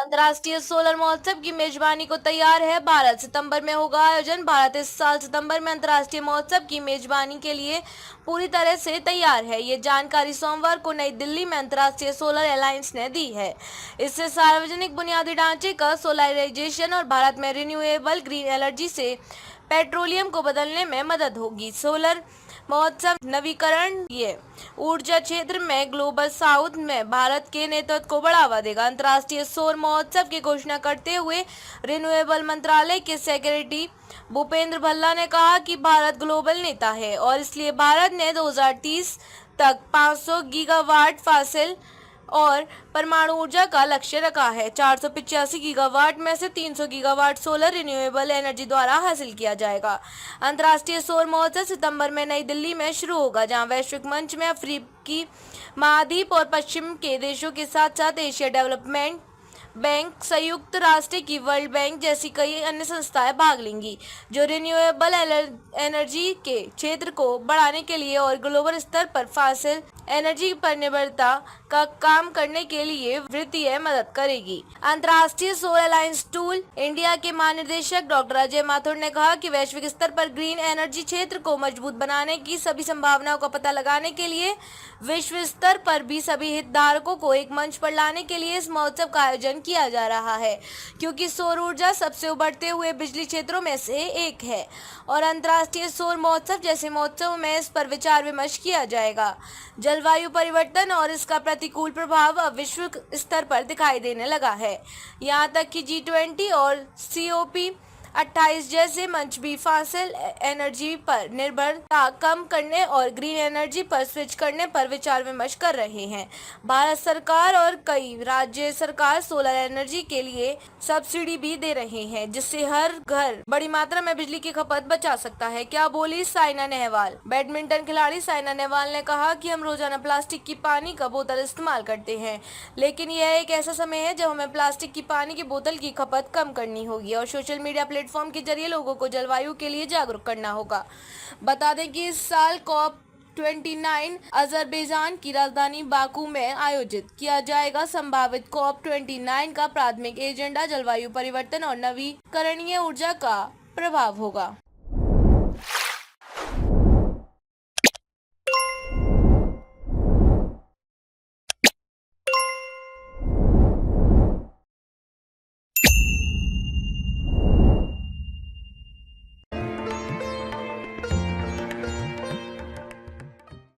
अंतर्राष्ट्रीय सोलर महोत्सव की मेजबानी को तैयार है भारत। सितंबर में होगा आयोजन। भारत इस साल सितंबर में अंतर्राष्ट्रीय महोत्सव की मेजबानी के लिए पूरी तरह से तैयार है। ये जानकारी सोमवार को नई दिल्ली में अंतर्राष्ट्रीय सोलर अलायंस ने दी है। इससे सार्वजनिक बुनियादी ढांचे का सोलराइजेशन और भारत में रिन्यूएबल ग्रीन एनर्जी से पेट्रोलियम को बदलने में मदद होगी। सोलर महोत्सव नवीकरणीय ऊर्जा क्षेत्र में ग्लोबल साउथ में भारत के नेतृत्व को बढ़ावा देगा। अंतर्राष्ट्रीय सौर महोत्सव की घोषणा करते हुए रिन्यूएबल मंत्रालय के सेक्रेटरी भूपेंद्र भल्ला ने कहा कि भारत ग्लोबल नेता है और इसलिए भारत ने 2030 तक 500 गीगावाट फॉसिल और परमाणु ऊर्जा का लक्ष्य रखा है। 485 गीगावाट में से 300 गीगावाट सोलर रिन्यूएबल एनर्जी द्वारा हासिल किया जाएगा। अंतर्राष्ट्रीय सौर महोत्सव सितंबर में नई दिल्ली में शुरू होगा, जहां वैश्विक मंच में अफ्रीकी महाद्वीप और पश्चिम के देशों के साथ साथ एशिया डेवलपमेंट बैंक, संयुक्त राष्ट्र की वर्ल्ड बैंक जैसी कई अन्य संस्थाएं भाग लेंगी, जो रिन्यूएबल एनर्जी के क्षेत्र को बढ़ाने के लिए और ग्लोबल स्तर पर फॉसिल एनर्जी पर निर्भरता का काम करने के लिए वित्तीय मदद करेगी। अंतर्राष्ट्रीय सौर अलायंस टूल इंडिया के महानिदेशक डॉक्टर अजय माथुर ने कहा कि वैश्विक स्तर पर ग्रीन एनर्जी क्षेत्र को मजबूत बनाने की सभी संभावनाओं का पता लगाने के लिए विश्व स्तर पर भी सभी हितधारकों को एक मंच पर लाने के लिए इस महोत्सव का आयोजन किया जा रहा है, क्योंकि सौर ऊर्जा सबसे उभरते हुए बिजली क्षेत्रों में से एक है और अंतर्राष्ट्रीय सौर महोत्सव जैसे महोत्सव में इस पर विचार विमर्श किया जाएगा। जलवायु परिवर्तन और इसका प्रतिकूल प्रभाव अब विश्व स्तर पर दिखाई देने लगा है। यहाँ तक कि G20 और COP28 जैसे मंच भी फॉसिल एनर्जी पर निर्भरता कम करने और ग्रीन एनर्जी पर स्विच करने पर विचार विमर्श कर रहे हैं। भारत सरकार और कई राज्य सरकार सोलर एनर्जी के लिए सब्सिडी भी दे रहे हैं, जिससे हर घर बड़ी मात्रा में बिजली की खपत बचा सकता है। क्या बोली साइना नेहवाल। बैडमिंटन खिलाड़ी साइना नेहवाल ने कहा कि हम रोजाना प्लास्टिक की पानी का बोतल इस्तेमाल करते हैं, लेकिन यह एक ऐसा समय है जब हमें प्लास्टिक की पानी की बोतल की खपत कम करनी होगी और सोशल मीडिया प्लेटफॉर्म के जरिए लोगों को जलवायु के लिए जागरूक करना होगा। बता दें कि इस साल COP29 अजरबैजान की राजधानी बाकू में आयोजित किया जाएगा। संभावित COP29 का प्राथमिक एजेंडा जलवायु परिवर्तन और नवीकरणीय ऊर्जा का प्रभाव होगा।